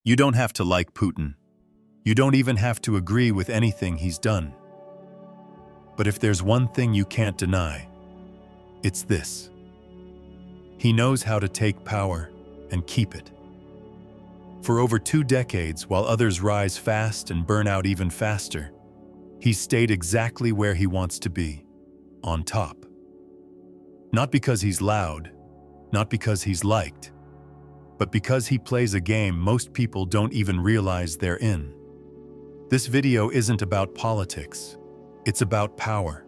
You don't have to like Putin. You don't even have to agree with anything he's done. But if there's one thing you can't deny, it's this. He knows how to take power and keep it. For over 2 decades, while others rise fast and burn out even faster, he's stayed exactly where he wants to be, on top. Not because he's loud, not because he's liked, but because he plays a game most people don't even realize they're in. This video isn't about politics. It's about power.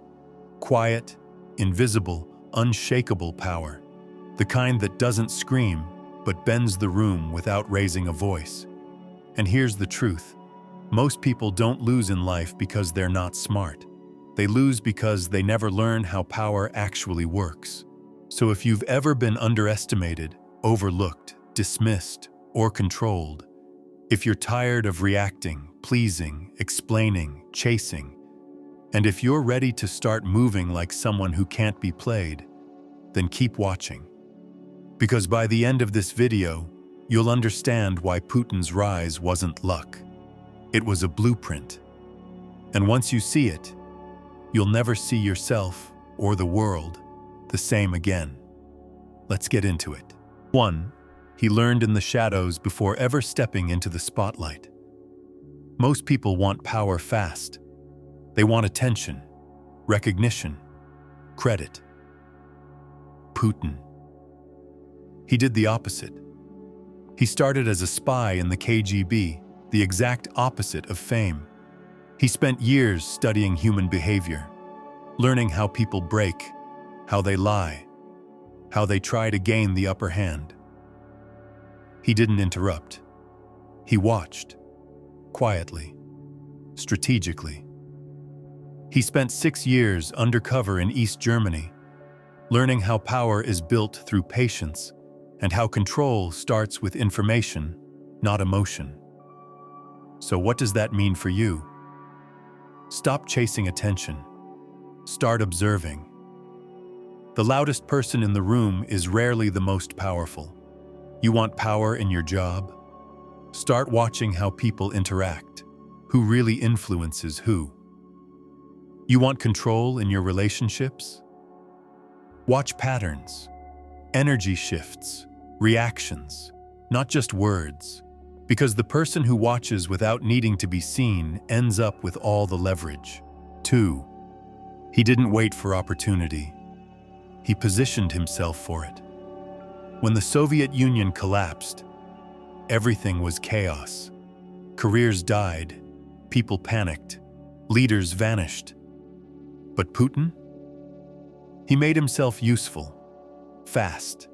Quiet, invisible, unshakable power. The kind that doesn't scream, but bends the room without raising a voice. And here's the truth. Most people don't lose in life because they're not smart. They lose because they never learn how power actually works. So if you've ever been underestimated, overlooked, dismissed, or controlled, if you're tired of reacting, pleasing, explaining, chasing, and if you're ready to start moving like someone who can't be played, then keep watching. Because by the end of this video, you'll understand why Putin's rise wasn't luck. It was a blueprint. And once you see it, you'll never see yourself or the world the same again. Let's get into it. 1. He learned in the shadows before ever stepping into the spotlight. Most people want power fast. They want attention, recognition, credit. Putin. He did the opposite. He started as a spy in the KGB, the exact opposite of fame. He spent years studying human behavior, learning how people break, how they lie, how they try to gain the upper hand. He didn't interrupt. He watched, quietly, strategically. He spent 6 years undercover in East Germany, learning how power is built through patience and how control starts with information, not emotion. So what does that mean for you? Stop chasing attention. Start observing. The loudest person in the room is rarely the most powerful. You want power in your job? Start watching how people interact. Who really influences who? You want control in your relationships? Watch patterns, energy shifts, reactions, not just words. Because the person who watches without needing to be seen ends up with all the leverage. 2. He didn't wait for opportunity. He positioned himself for it. When the Soviet Union collapsed, everything was chaos. Careers died, people panicked, leaders vanished. But Putin? He made himself useful, fast.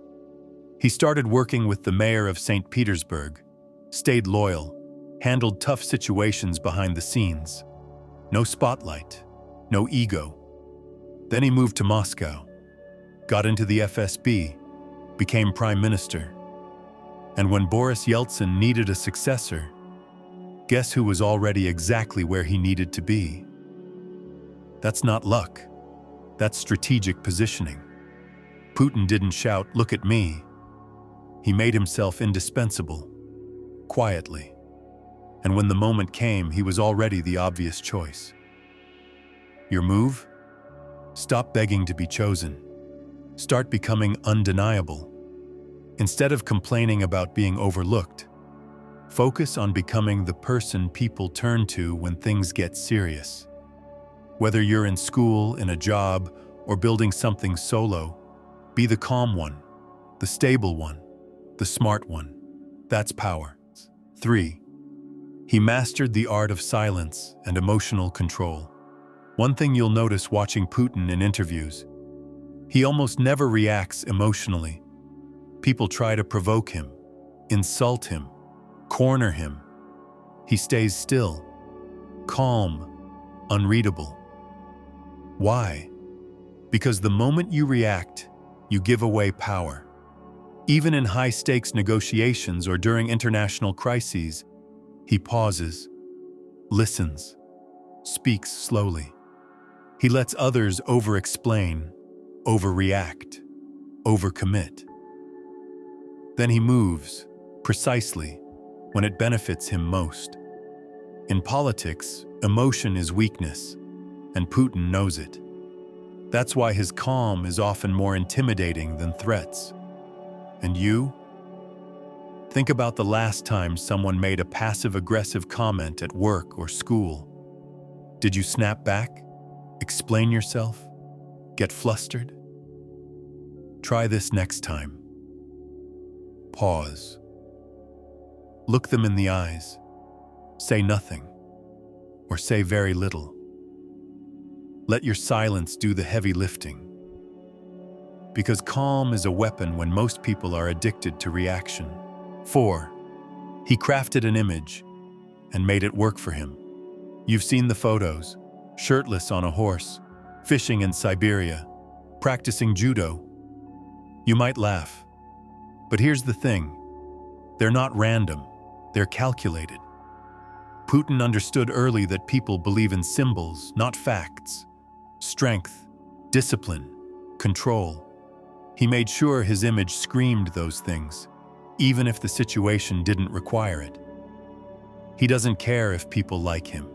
He started working with the mayor of St. Petersburg, stayed loyal, handled tough situations behind the scenes. No spotlight, no ego. Then he moved to Moscow, got into the FSB, became prime minister. And when Boris Yeltsin needed a successor, guess who was already exactly where he needed to be? That's not luck. That's strategic positioning. Putin didn't shout, "Look at me." He made himself indispensable, quietly. And when the moment came, he was already the obvious choice. Your move? Stop begging to be chosen. Start becoming undeniable. Instead of complaining about being overlooked, focus on becoming the person people turn to when things get serious. Whether you're in school, in a job, or building something solo, be the calm one, the stable one, the smart one. That's power. 3. He mastered the art of silence and emotional control. One thing you'll notice watching Putin in interviews: he almost never reacts emotionally. People try to provoke him, insult him, corner him. He stays still, calm, unreadable. Why? Because the moment you react, you give away power. Even in high-stakes negotiations or during international crises, he pauses, listens, speaks slowly. He lets others over-explain, overreact, overcommit. Then he moves, precisely, when it benefits him most. In politics, emotion is weakness, and Putin knows it. That's why his calm is often more intimidating than threats. And you? Think about the last time someone made a passive-aggressive comment at work or school. Did you snap back? Explain yourself? Get flustered? Try this next time. Pause. Look them in the eyes. Say nothing, or say very little. Let your silence do the heavy lifting. Because calm is a weapon when most people are addicted to reaction. 4. He crafted an image and made it work for him. You've seen the photos, shirtless on a horse, fishing in Siberia, practicing judo. You might laugh, but here's the thing. They're not random, they're calculated. Putin understood early that people believe in symbols, not facts. Strength, discipline, control. He made sure his image screamed those things, even if the situation didn't require it. He doesn't care if people like him.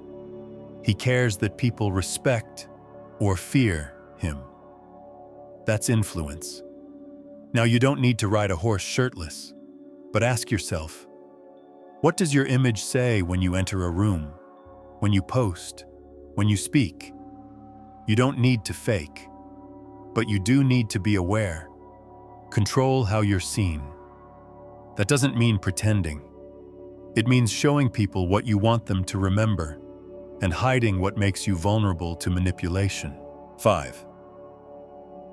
He cares that people respect or fear him. That's influence. Now, you don't need to ride a horse shirtless, but ask yourself, what does your image say when you enter a room, when you post, when you speak? You don't need to fake, but you do need to be aware. Control how you're seen. That doesn't mean pretending. It means showing people what you want them to remember and hiding what makes you vulnerable to manipulation. 5.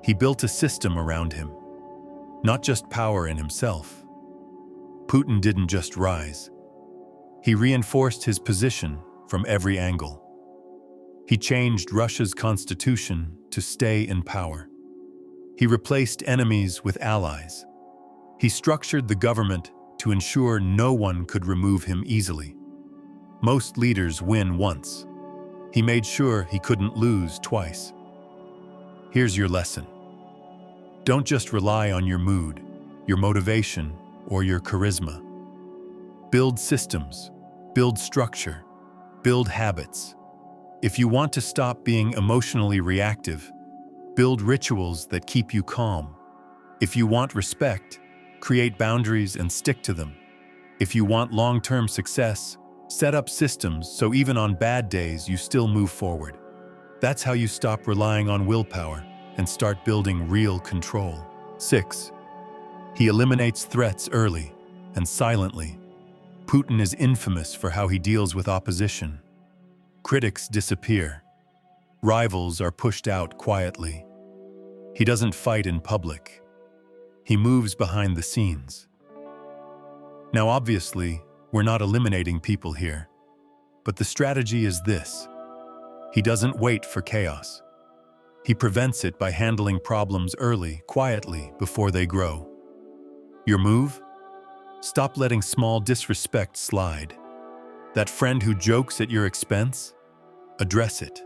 He built a system around him, not just power in himself. Putin didn't just rise. He reinforced his position from every angle. He changed Russia's constitution to stay in power. He replaced enemies with allies. He structured the government to ensure no one could remove him easily. Most leaders win once. He made sure he couldn't lose twice. Here's your lesson. Don't just rely on your mood, your motivation, or your charisma. Build systems, build structure, build habits. If you want to stop being emotionally reactive, build rituals that keep you calm. If you want respect, create boundaries and stick to them. If you want long-term success, set up systems so even on bad days you still move forward. That's how you stop relying on willpower and start building real control. 6. He eliminates threats early and silently. Putin is infamous for how he deals with opposition. Critics disappear. Rivals are pushed out quietly. He doesn't fight in public. He moves behind the scenes. Now, obviously, we're not eliminating people here, but the strategy is this. He doesn't wait for chaos. He prevents it by handling problems early, quietly, before they grow. Your move? Stop letting small disrespect slide. That friend who jokes at your expense? Address it.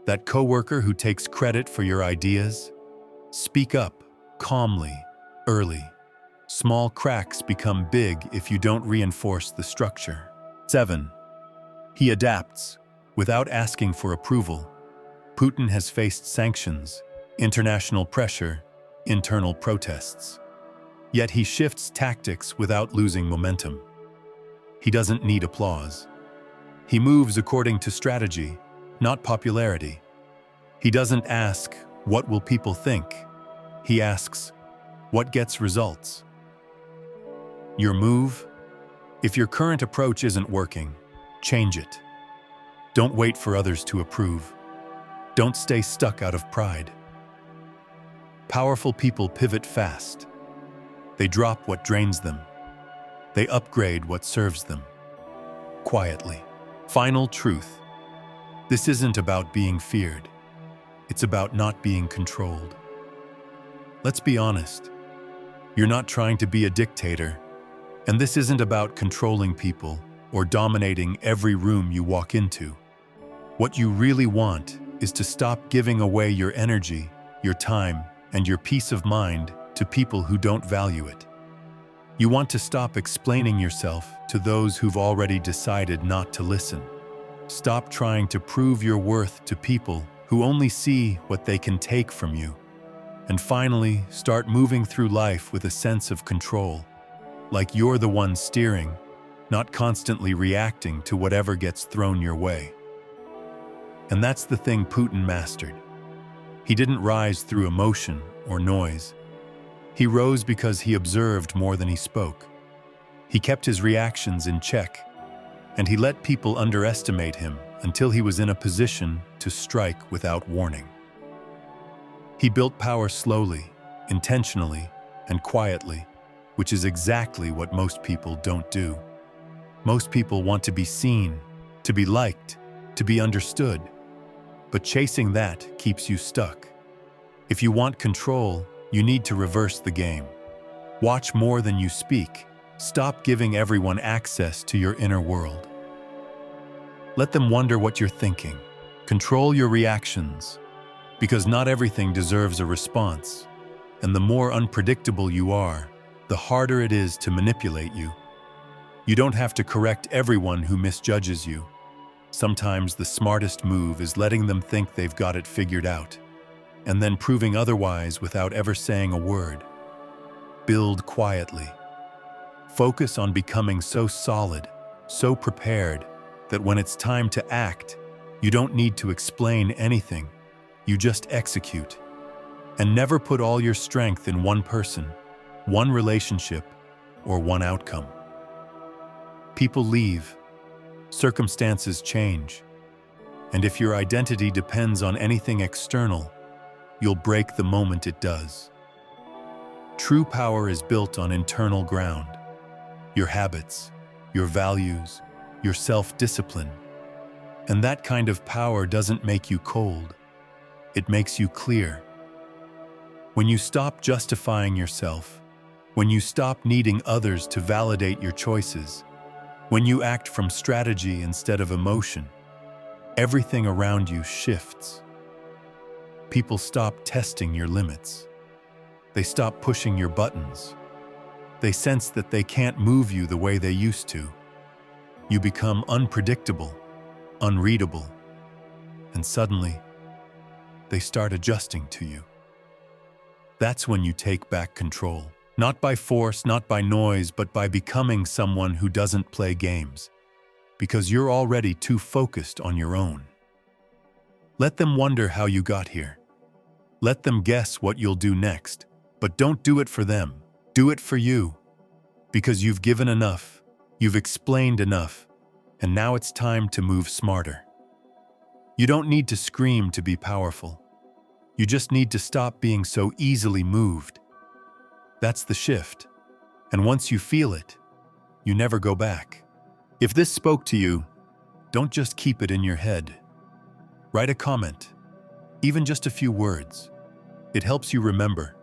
That coworker who takes credit for your ideas? Speak up, calmly, early. Small cracks become big if you don't reinforce the structure. 7. He adapts, without asking for approval. Putin has faced sanctions, international pressure, internal protests. Yet he shifts tactics without losing momentum. He doesn't need applause. He moves according to strategy, not popularity. He doesn't ask, "What will people think?" He asks, "What gets results?" Your move? If your current approach isn't working, change it. Don't wait for others to approve. Don't stay stuck out of pride. Powerful people pivot fast. They drop what drains them. They upgrade what serves them. Quietly. Final truth. This isn't about being feared. It's about not being controlled. Let's be honest. You're not trying to be a dictator, and this isn't about controlling people or dominating every room you walk into. What you really want is to stop giving away your energy, your time, and your peace of mind to people who don't value it. You want to stop explaining yourself to those who've already decided not to listen. Stop trying to prove your worth to people who only see what they can take from you. And finally, start moving through life with a sense of control, like you're the one steering, not constantly reacting to whatever gets thrown your way. And that's the thing Putin mastered. He didn't rise through emotion or noise. He rose because he observed more than he spoke. He kept his reactions in check, and he let people underestimate him until he was in a position to strike without warning. He built power slowly, intentionally, and quietly, which is exactly what most people don't do. Most people want to be seen, to be liked, to be understood, but chasing that keeps you stuck. If you want control, you need to reverse the game. Watch more than you speak. Stop giving everyone access to your inner world. Let them wonder what you're thinking. Control your reactions, because not everything deserves a response. And the more unpredictable you are, the harder it is to manipulate you. You don't have to correct everyone who misjudges you. Sometimes the smartest move is letting them think they've got it figured out, and then proving otherwise without ever saying a word. Build quietly. Focus on becoming so solid, so prepared, that when it's time to act, you don't need to explain anything. You just execute. And never put all your strength in one person, one relationship, or one outcome. People leave. Circumstances change. And if your identity depends on anything external, you'll break the moment it does. True power is built on internal ground. Your habits, your values, your self-discipline. And that kind of power doesn't make you cold. It makes you clear. When you stop justifying yourself, when you stop needing others to validate your choices, when you act from strategy instead of emotion, everything around you shifts. People stop testing your limits. They stop pushing your buttons. They sense that they can't move you the way they used to. You become unpredictable, unreadable, and suddenly, they start adjusting to you. That's when you take back control. Not by force, not by noise, but by becoming someone who doesn't play games, because you're already too focused on your own. Let them wonder how you got here. Let them guess what you'll do next, but don't do it for them. Do it for you, because you've given enough, you've explained enough, and now it's time to move smarter. You don't need to scream to be powerful. You just need to stop being so easily moved. That's the shift. And once you feel it, you never go back. If this spoke to you, don't just keep it in your head. Write a comment, even just a few words. It helps you remember,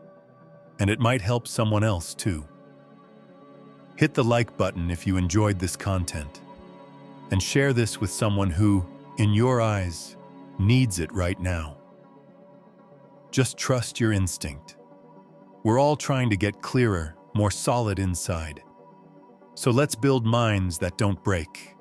and it might help someone else too. Hit the like button if you enjoyed this content, and share this with someone who, in your eyes, needs it right now. Just trust your instinct. We're all trying to get clearer, more solid inside. So let's build minds that don't break.